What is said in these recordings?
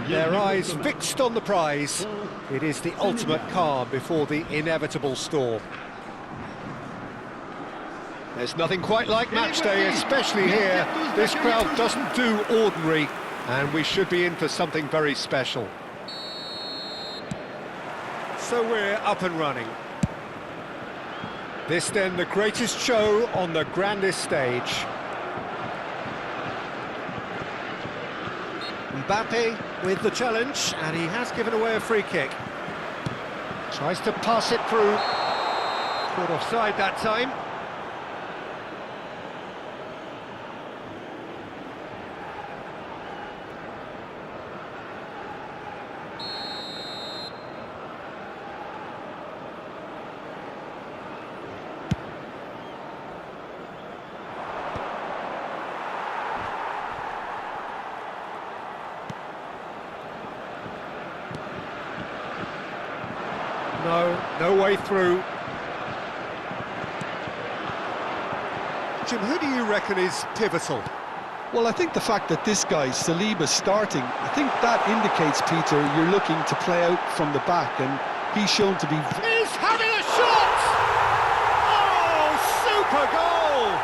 Their eyes fixed on the prize. It is the ultimate calm before the inevitable storm. There's nothing quite like match day, especially here. This crowd doesn't do ordinary, and we should be in for something very special. So we're up and running. This then the greatest show on the grandest stage. Mbappe with the challenge, and he has given away a free kick. Tries to pass it through. Caught offside that time. No way through. Jim, who do you reckon is pivotal? Well, I think the fact that this guy, Saliba's starting, I think that indicates, Peter, you're looking to play out from the back, and he's shown to be... He's having a shot! Oh, super goal!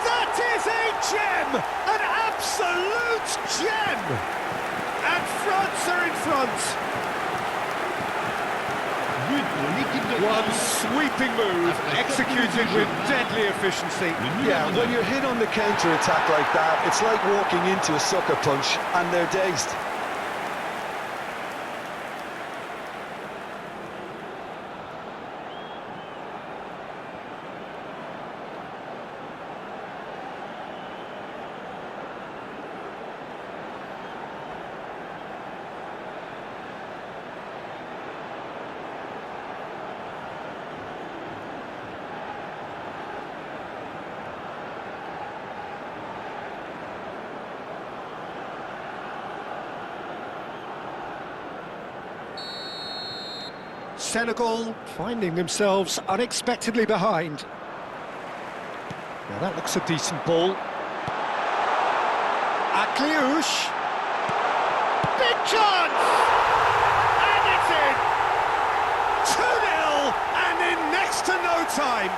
That is a gem! An absolute gem! And France are in front. One sweeping move, executed with deadly efficiency. Yeah, when you're hit on the counter-attack like that, it's like walking into a sucker punch, and they're dazed. Senegal finding themselves unexpectedly behind. Now that looks a decent ball. Akliouche. Big chance! And it's in! 2-0 and in next to no time.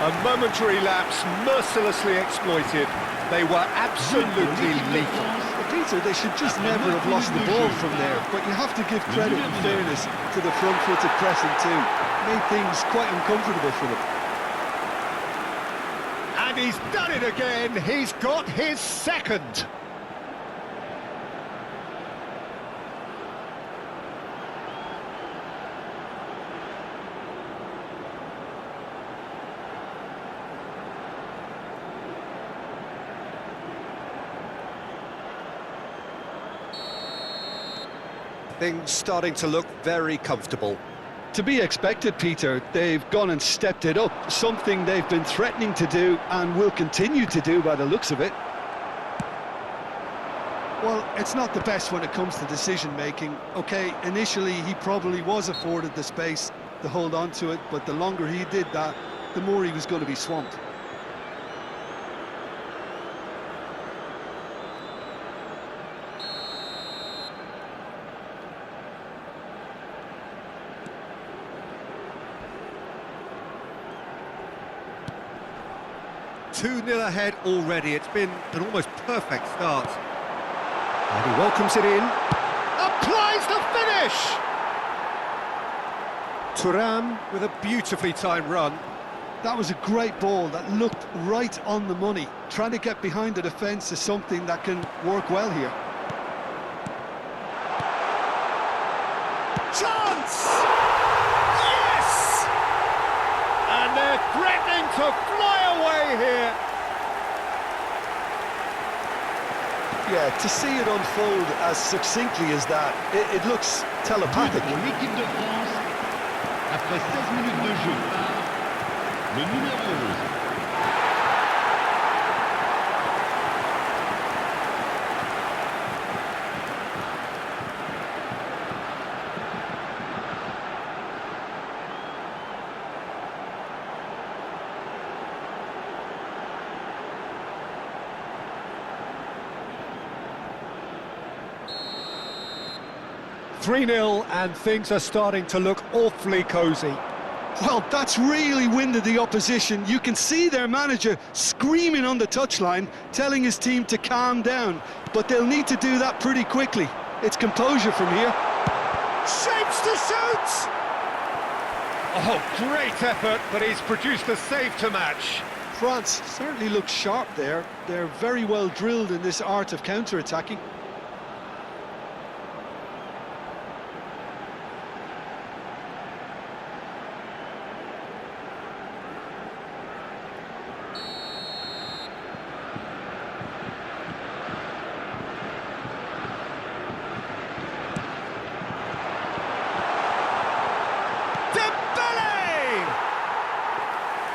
A momentary lapse mercilessly exploited. They were absolutely lethal. Peter, they should just never have lost the ball from there, but you have to give credit and fairness to the front-footed pressing too. Made things quite uncomfortable for them. And he's done it again. He's got his second. Things starting to look very comfortable. To be expected, Peter. They've gone and stepped it up, something they've been threatening to do and will continue to do by the looks of it. Well, it's not the best when it comes to decision-making. OK, initially he probably was afforded the space to hold on to it, but the longer he did that, the more he was going to be swamped. Two-nil ahead already. It's been an almost perfect start. And he welcomes it in. Applies the finish! Thuram with a beautifully timed run. That was a great ball that looked right on the money. Trying to get behind the defence is something that can work well here. Chance! Yes! And they're threatening to fly away here. Yeah, to see it unfold as succinctly as that, it looks telepathic. Pour l'équipe de France, après 16 minutes de jeu, le numéro 11. 3-0 and things are starting to look awfully cosy. Well, that's really winded the opposition. You can see their manager screaming on the touchline, telling his team to calm down. But they'll need to do that pretty quickly. It's composure from here. Shapes to shoot! Oh, great effort, but he's produced a save to match. France certainly looks sharp there. They're very well drilled in this art of counter-attacking.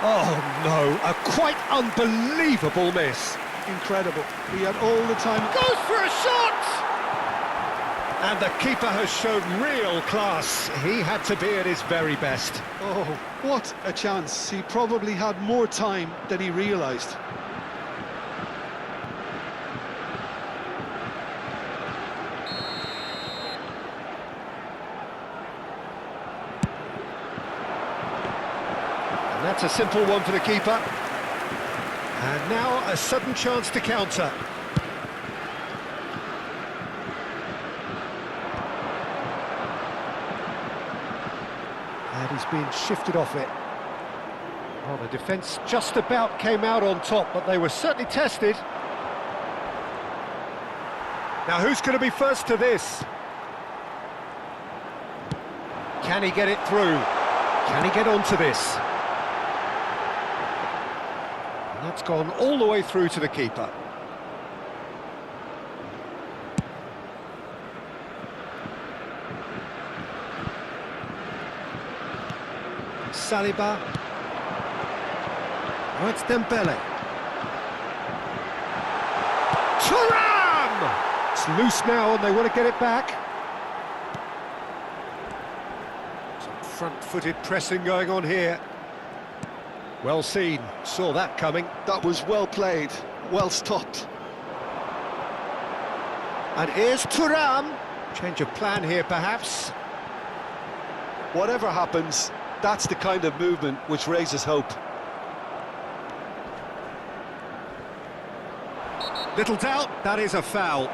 Oh no, a quite unbelievable miss. Incredible. He had all the time. Goes for a shot! And the keeper has shown real class. He had to be at his very best. Oh, what a chance. He probably had more time than he realised. And that's a simple one for the keeper. And now a sudden chance to counter. And he's been shifted off it. Well, the defence just about came out on top, but they were certainly tested. Now who's going to be first to this? Can he get it through? Can he get onto this? And that's gone all the way through to the keeper. Saliba. Oh, it's Dembele. Thuram! It's loose now and they want to get it back. Some front-footed pressing going on here. Well seen, saw that coming. That was well played, well stopped. And here's Thuram. Change of plan here, perhaps. Whatever happens, that's the kind of movement which raises hope. Little doubt, that is a foul.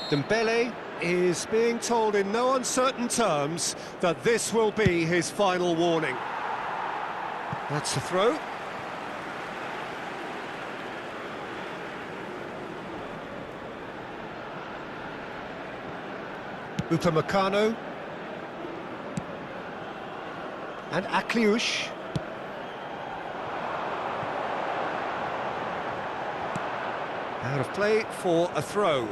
Dembele is being told in no uncertain terms that this will be his final warning. That's the throw. Upamecano. And Akliush. Out of play for a throw.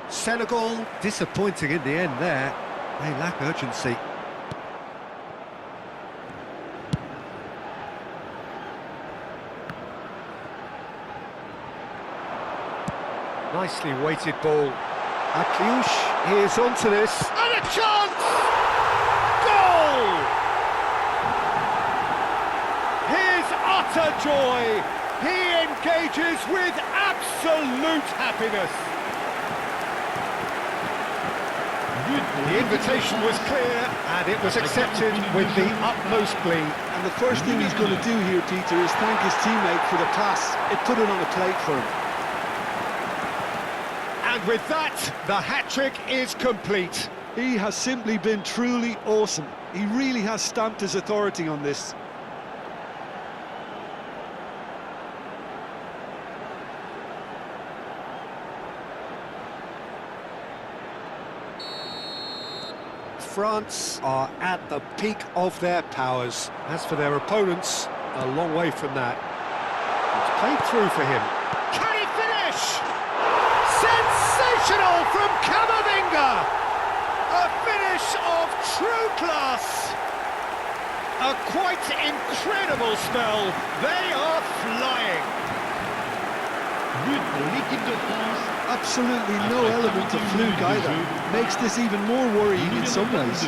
Senegal disappointing in the end there. They lack urgency. Nicely weighted ball. Akliush is onto this. And a chance! Goal! His utter joy. He engages with absolute happiness. The invitation was clear and it was accepted with the utmost glee. And the first thing he's going to do here, Peter, is thank his teammate for the pass. It put it on a plate for him. And with that, the hat-trick is complete. He has simply been truly awesome. He really has stamped his authority on this. France are at the peak of their powers. As for their opponents, a long way from that. It's played through for him. Can he finish? Sensational from Camavinga! A finish of true class! A quite incredible spell. They are flying. But pour l'équipe de France. Absolutely no element of fluke either. Makes this even more worrying in some ways.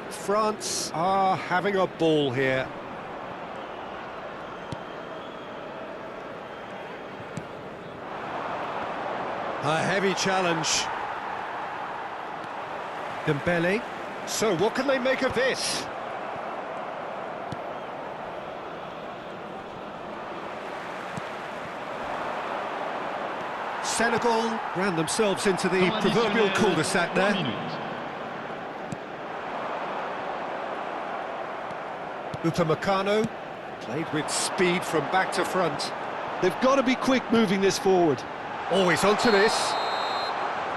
France are having a ball here. A heavy challenge. Dembele. So what can they make of this? Senegal ran themselves into the proverbial cul-de-sac there. 1 minute. Upamecano played with speed from back to front. They've got to be quick moving this forward. Always onto this.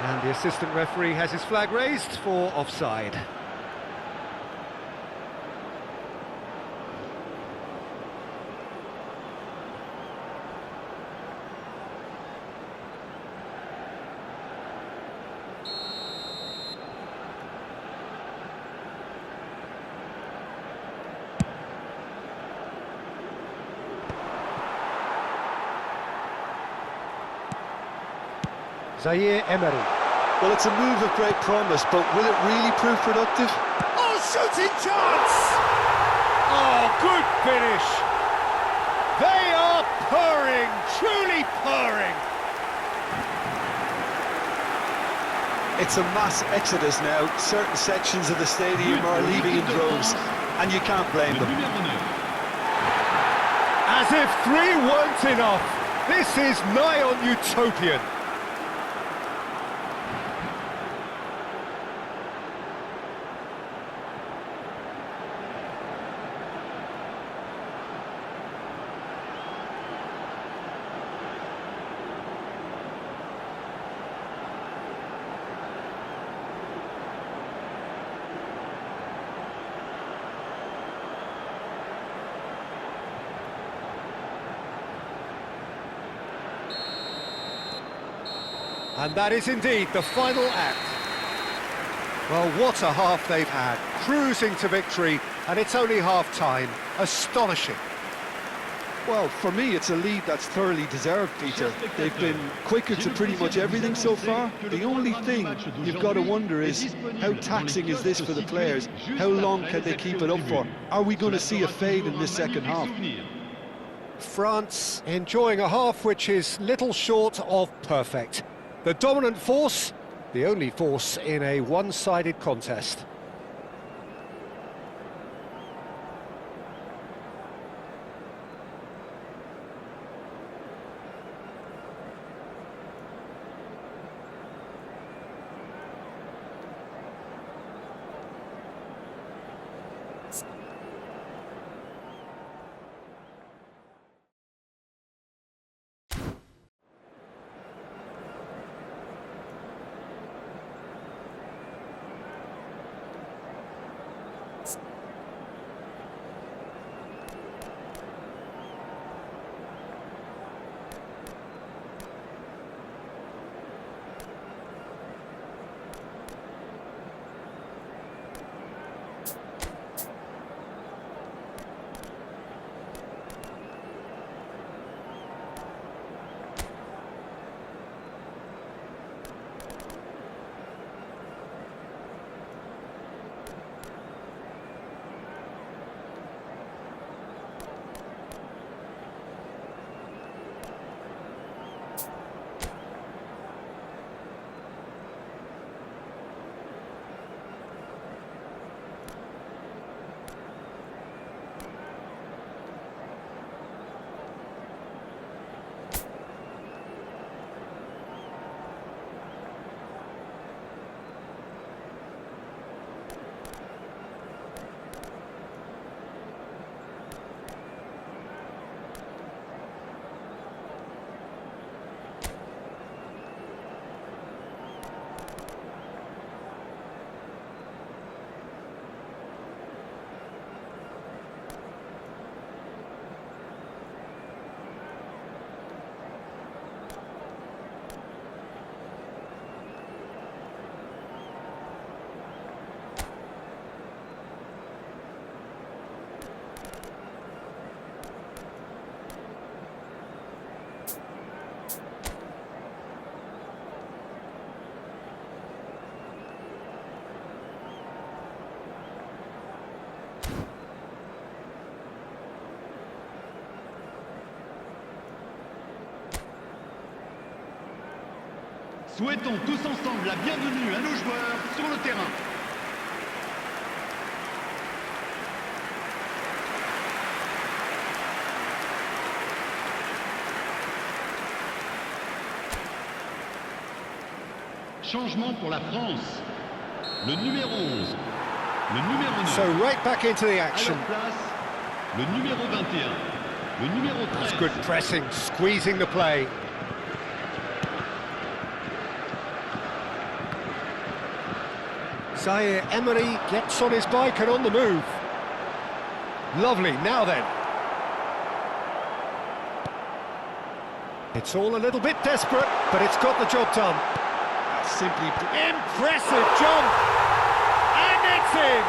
And the assistant referee has his flag raised for offside. Zaire Emery. Well, it's a move of great promise, but will it really prove productive? Oh, shooting chance! Oh, good finish! They are purring, truly purring! It's a mass exodus now. Certain sections of the stadium are leaving in droves, and you can't blame Le them. numéro 9. As if 3 weren't enough, this is nigh on utopian. And that is indeed the final act. Well, what a half they've had, cruising to victory, and it's only half-time. Astonishing. Well, for me, it's a lead that's thoroughly deserved, Peter. They've been quicker to pretty much everything so far. The only thing you've got to wonder is, how taxing is this for the players? How long can they keep it up for? Are we going to see a fade in this second half? France enjoying a half which is little short of perfect. The dominant force, the only force in a one-sided contest. Souhaitons tous ensemble la bienvenue à nos joueurs sur le terrain. Changement pour la France. Le numéro 11. Le numéro 9. So right back into the À action. leur place, le numéro 21. Le numéro 13. That's good pressing, squeezing the play. Zaire Emery gets on his bike and on the move. Lovely, now then. It's all a little bit desperate, but it's got the job done. Simply Impressive jump! And it's in!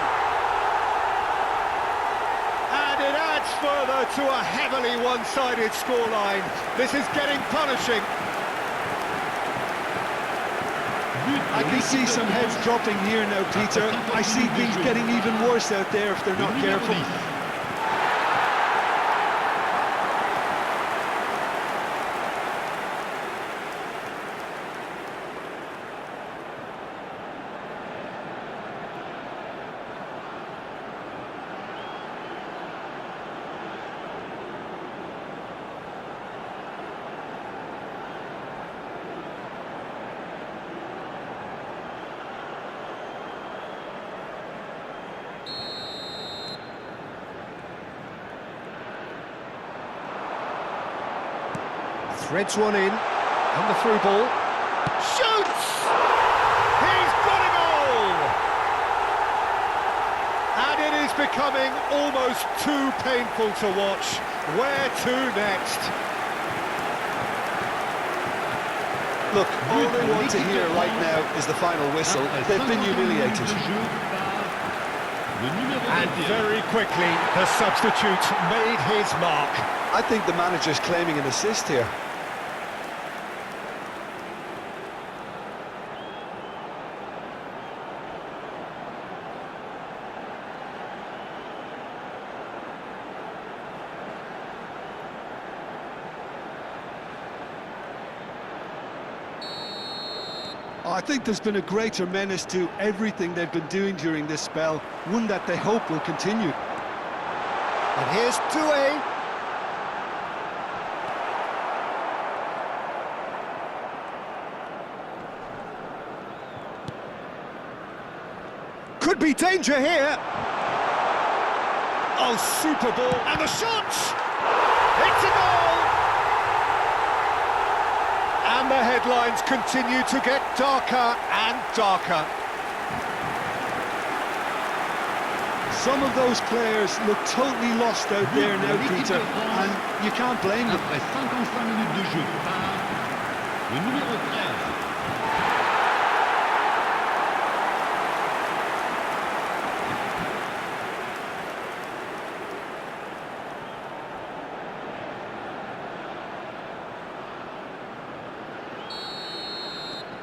And it adds further to a heavily one-sided scoreline. This is getting punishing. I can see some heads dropping here now, Peter. I see things getting even worse out there if they're not careful. Threads one in, and the through ball. Shoots! He's got a goal! And it is becoming almost too painful to watch. Where to next? Look, all they want to hear right now is the final whistle. They've been humiliated. And very quickly, the substitute made his mark. I think the manager's claiming an assist here. I think there's been a greater menace to everything they've been doing during this spell, one that they hope will continue. And here's Doué. Could be danger here. Oh, super ball. And the shot! It's a goal! And the headlines continue to get darker and darker. Some of those players look totally lost out there now, Peter, and you can't blame them. Après 55 minutes de jeu par le numéro 13.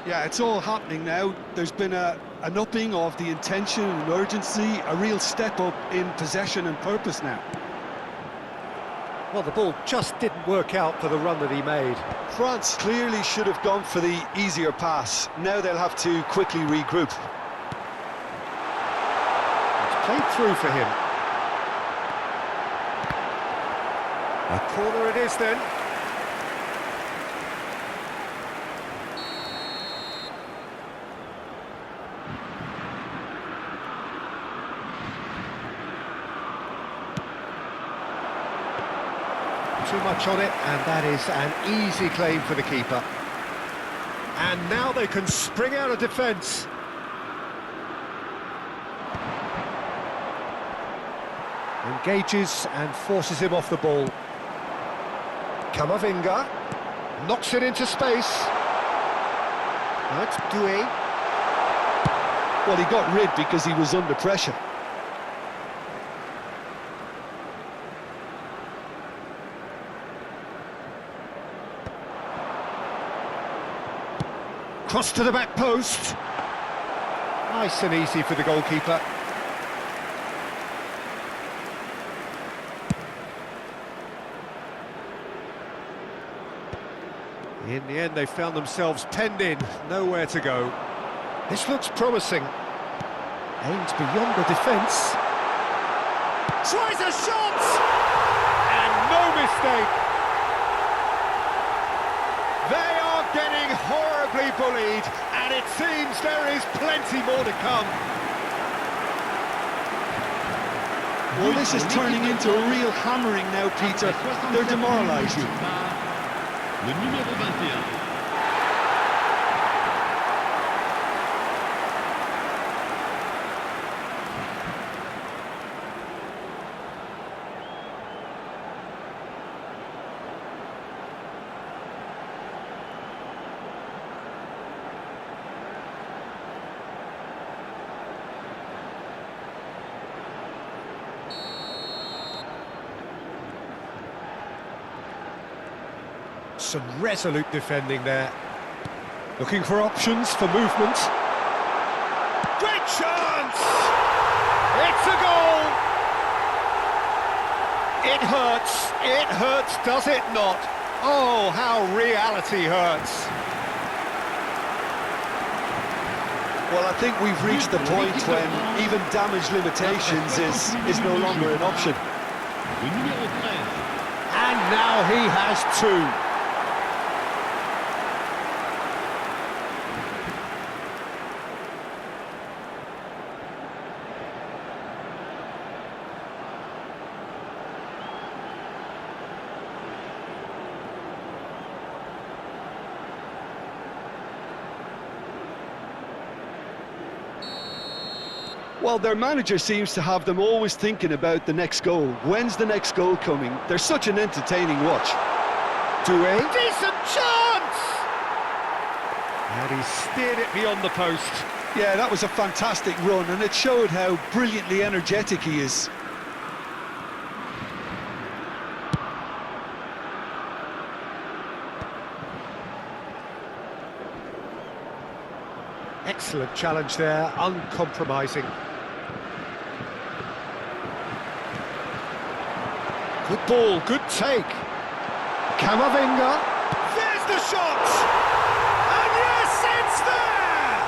Yeah, it's all happening now. There's been an upping of the intention and urgency, a real step up in possession and purpose now. Well, the ball just didn't work out for the run that he made. France clearly should have gone for the easier pass. Now they'll have to quickly regroup. It's played through for him. A corner it is then. Too much on it, and that is an easy claim for the keeper. And now they can spring out of defence. Engages and forces him off the ball. Camavinga knocks it into space. That's Doué. Well, he got rid because he was under pressure. Cross to the back post. Nice and easy for the goalkeeper. In the end, they found themselves penned in, nowhere to go. This looks promising. Aimed beyond the defence. Tries a shot! And no mistake. They are getting horribly bullied, and it seems there is plenty more to come. Well, this is turning into a real hammering now, Peter. They're demoralised. Le numéro 21. Some resolute defending there. Looking for options for movement. Great chance! It's a goal! It hurts, does it not? Oh, how reality hurts. Well, I think we've reached the point when even damage limitations is no longer an option. Le numéro 13. And now he has two. Well, their manager seems to have them always thinking about the next goal. When's the next goal coming? They're such an entertaining watch. Doing decent chance! And he steered it beyond the post. Yeah, that was a fantastic run, and it showed how brilliantly energetic he is. Excellent challenge there, uncompromising. Good ball, good take. Camavinga. There's the shot! And yes, it's there!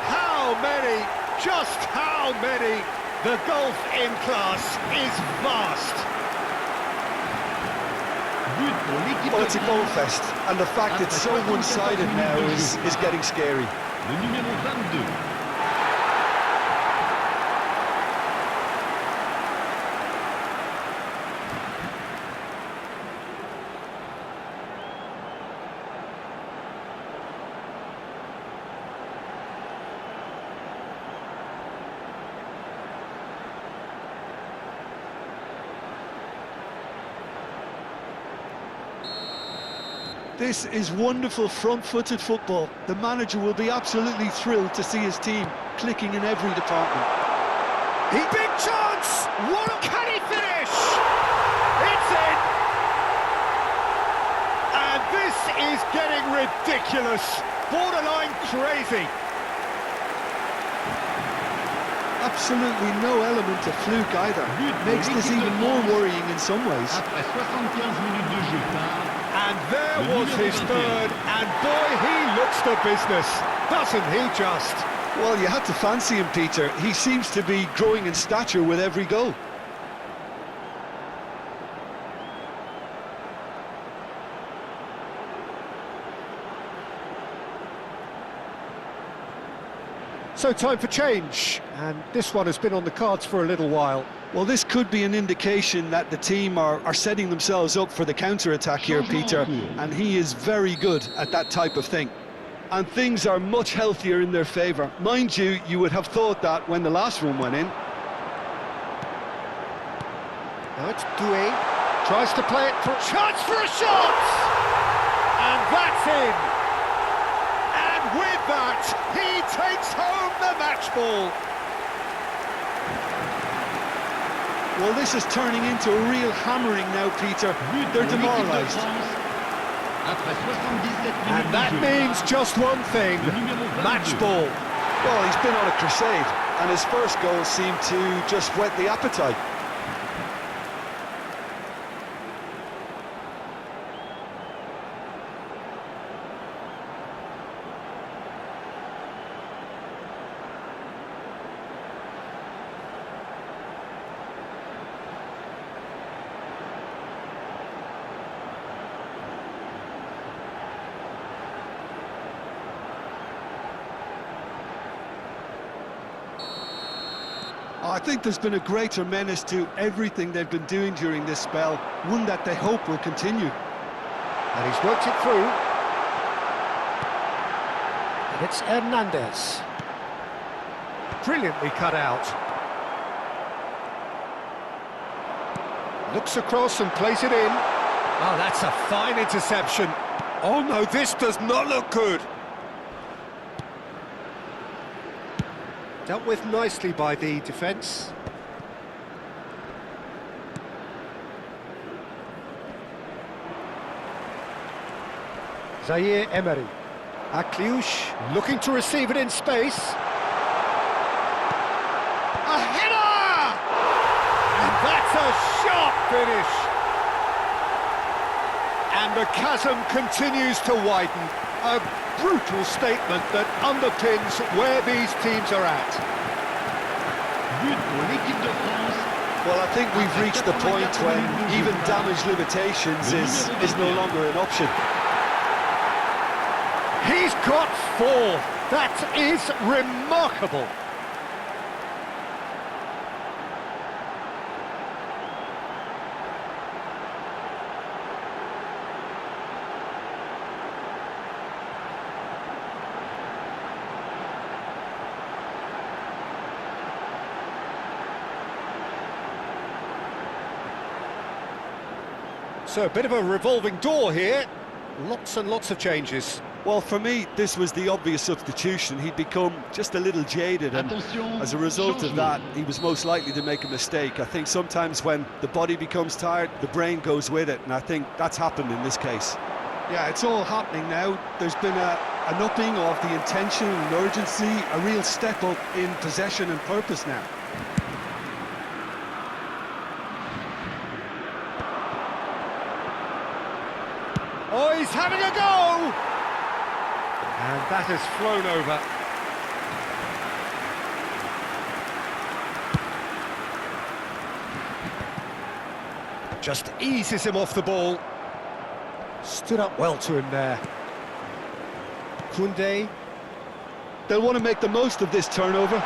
How many, just how many? The golf in class is vast. Well, it's a goal fest, and the fact it's so one-sided now is getting scary. Le numéro 22. This is wonderful front-footed football. The manager will be absolutely thrilled to see his team clicking in every department. Big chance! Can he finish? It's in! And this is getting ridiculous. Borderline crazy. Absolutely no element of fluke either. Makes this even more worrying in some ways. Après 75 minutes de jeu. And there was his third, and boy, he looks the business, doesn't he just? Well, you had to fancy him, Peter. He seems to be growing in stature with every goal. So time for change, and this one has been on the cards for a little while. Well, this could be an indication that the team are setting themselves up for the counter-attack here, Peter, and he is very good at that type of thing. And things are much healthier in their favour. Mind you, you would have thought that when the last one went in. Now it's Doué, tries to play it for a chance for a shot! And that's in! And with that, he takes home the match ball. Well, this is turning into a real hammering now, Peter. They're demoralised. And that means just one thing, match ball. Well, he's been on a crusade, and his first goal seemed to just whet the appetite. I think there's been a greater menace to everything they've been doing during this spell, one that they hope will continue. And he's worked it through. And it's Hernandez. Brilliantly cut out. Looks across and plays it in. Oh, that's a fine interception. Oh no, this does not look good. Dealt with nicely by the defence. Zaire Emery. Akliouche looking to receive it in space. A header! And that's a sharp finish. And the chasm continues to widen. A brutal statement that underpins where these teams are at. But pour l'équipe de France. Well, I think we've reached the point when even damage limitations is no longer an option. He's got 4. That is remarkable. So a bit of a revolving door here. Lots and lots of changes. Well, for me, this was the obvious substitution. He'd become just a little jaded, and as a result of that, he was most likely to make a mistake. I think sometimes when the body becomes tired, the brain goes with it, and I think that's happened in this case. Yeah, it's all happening now. There's been an upping of the intention and urgency, a real step up in possession and purpose now. Oh, he's having a go! And that has flown over. Just eases him off the ball. Stood up well to him there. Koundé. They'll want to make the most of this turnover.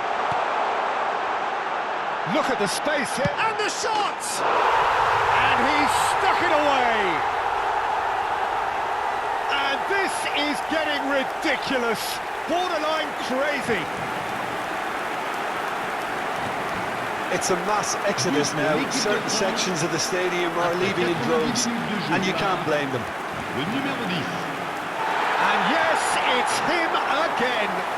Look at the space here. And the shot! And he's stuck it away. And this is getting ridiculous. Borderline crazy. It's a mass exodus now. Certain sections of the stadium are leaving in droves, and you can't blame them. Le numéro 10. And yes, it's him again.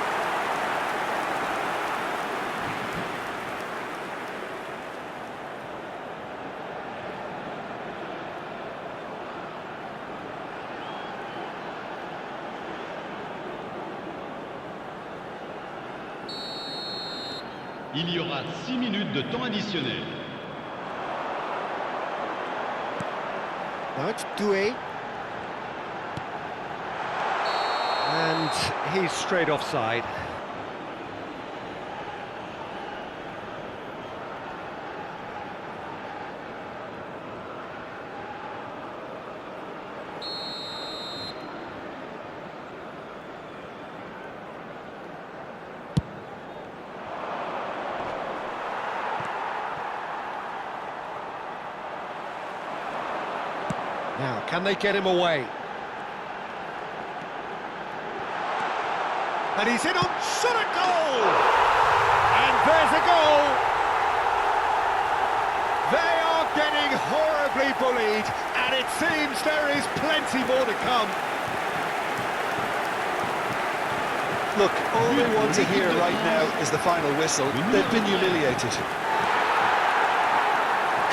Il y aura 6 minutes de temps additionnel. Now it's Doué. And he's straight offside. Now, can they get him away? And he's in on shot at goal! And there's a goal! They are getting horribly bullied, and it seems there is plenty more to come. Look, all they want to hear right now is the final whistle. They've been humiliated.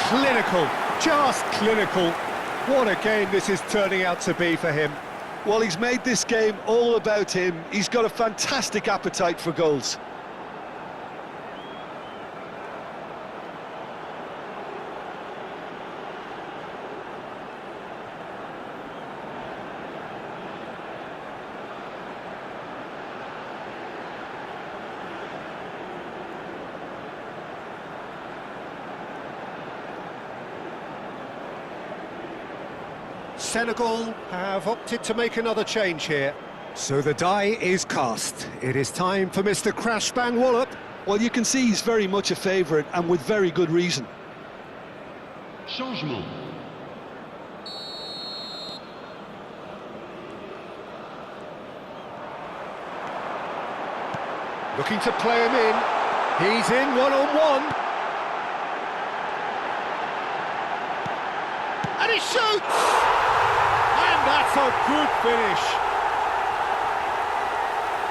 Clinical, just clinical. What a game this is turning out to be for him. Well, he's made this game all about him. He's got a fantastic appetite for goals. Senegal have opted to make another change here. So the die is cast. It is time for Mr. Crash Bang Wallop. Well, you can see he's very much a favourite, and with very good reason. Changement. Looking to play him in. He's in one-on-one. And he shoots! And that's a good finish.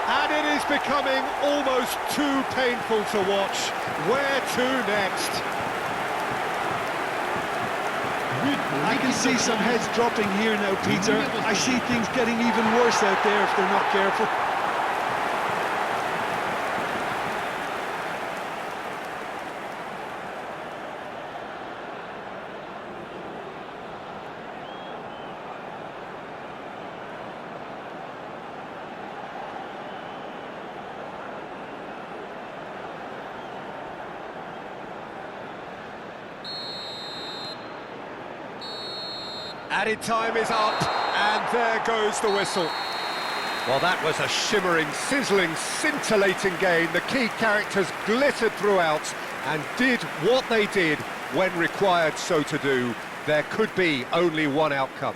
And it is becoming almost too painful to watch. Where to next? I can see some heads dropping here now, Peter. I see things getting even worse out there if they're not careful. Added time is up, and there goes the whistle. Well, that was a shimmering, sizzling, scintillating game. The key characters glittered throughout and did what they did when required so to do. There could be only one outcome.